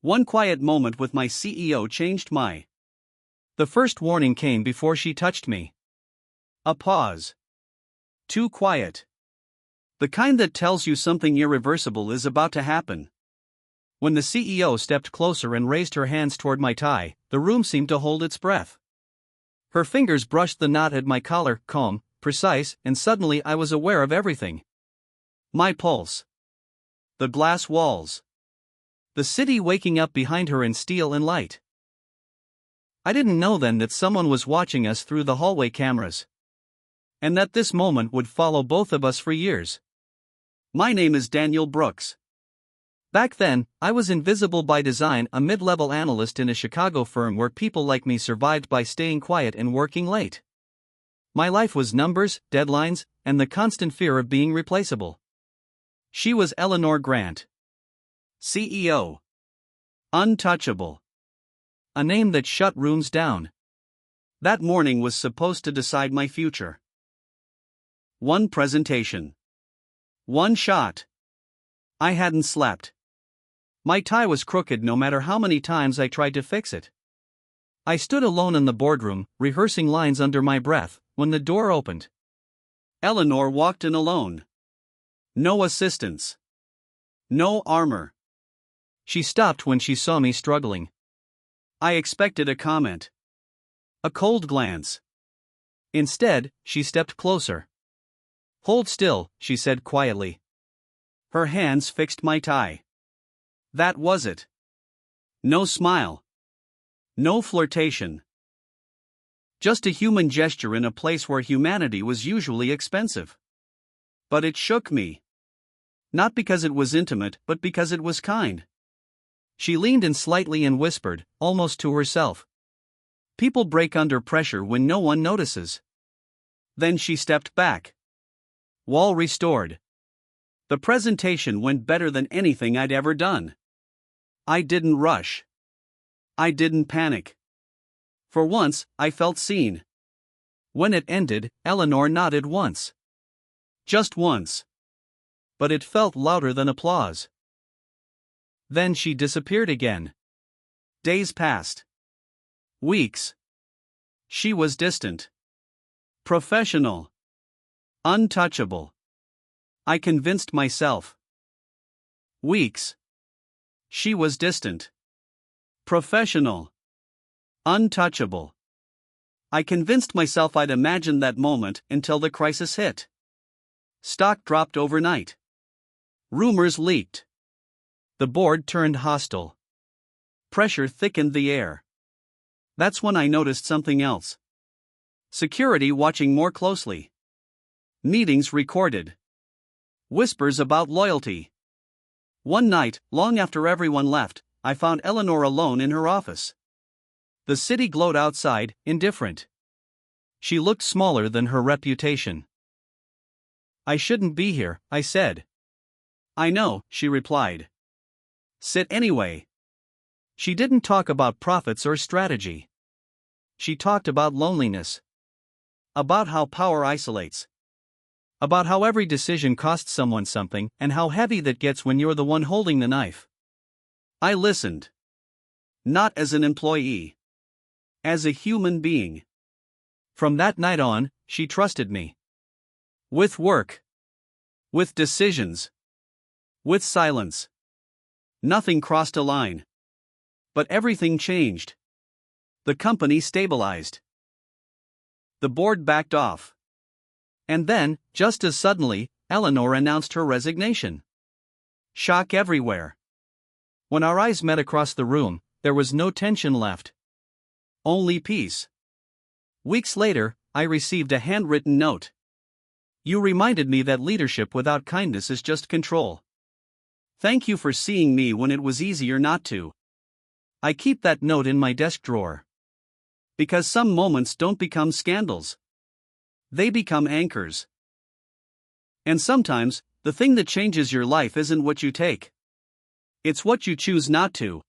One quiet moment with my CEO changed my. The first warning came before she touched me. A pause. Too quiet. The kind that tells you something irreversible is about to happen. When the CEO stepped closer and raised her hands toward my tie, the room seemed to hold its breath. Her fingers brushed the knot at my collar, calm, precise, and suddenly I was aware of everything. My pulse. The glass walls. The city waking up behind her in steel and light. I didn't know then that someone was watching us through the hallway cameras. And that this moment would follow both of us for years. My name is Daniel Brooks. Back then, I was invisible by design, a mid-level analyst in a Chicago firm where people like me survived by staying quiet and working late. My life was numbers, deadlines, and the constant fear of being replaceable. She was Eleanor Grant. CEO. Untouchable. A name that shut rooms down. That morning was supposed to decide my future. One presentation. One shot. I hadn't slept. My tie was crooked no matter how many times I tried to fix it. I stood alone in the boardroom, rehearsing lines under my breath, when the door opened. Eleanor walked in alone. No assistants. No armor. She stopped when she saw me struggling. I expected a comment. A cold glance. Instead, she stepped closer. "Hold still," she said quietly. Her hands fixed my tie. That was it. No smile. No flirtation. Just a human gesture in a place where humanity was usually expensive. But it shook me. Not because it was intimate, but because it was kind. She leaned in slightly and whispered, almost to herself. People break under pressure when no one notices. Then she stepped back. Wall restored. The presentation went better than anything I'd ever done. I didn't rush. I didn't panic. For once, I felt seen. When it ended, Eleanor nodded once. Just once. But it felt louder than applause. Then she disappeared again. Days passed. Weeks. She was distant. Professional. Untouchable. I convinced myself. Weeks. She was distant. Professional. Untouchable. I convinced myself I'd imagined that moment until the crisis hit. Stock dropped overnight. Rumors leaked. The board turned hostile. Pressure thickened the air. That's when I noticed something else. Security watching more closely. Meetings recorded. Whispers about loyalty. One night, long after everyone left, I found Eleanor alone in her office. The city glowed outside, indifferent. She looked smaller than her reputation. "I shouldn't be here," I said. "I know," she replied. "Sit anyway." She didn't talk about profits or strategy. She talked about loneliness. About how power isolates. About how every decision costs someone something, and how heavy that gets when you're the one holding the knife. I listened. Not as an employee. As a human being. From that night on, she trusted me. With work. With decisions. With silence. Nothing crossed a line. But everything changed. The company stabilized. The board backed off. And then, just as suddenly, Eleanor announced her resignation. Shock everywhere. When our eyes met across the room, there was no tension left. Only peace. Weeks later, I received a handwritten note. "You reminded me that leadership without kindness is just control. Thank you for seeing me when it was easier not to." I keep that note in my desk drawer. Because some moments don't become scandals. They become anchors. And sometimes, the thing that changes your life isn't what you take. It's what you choose not to.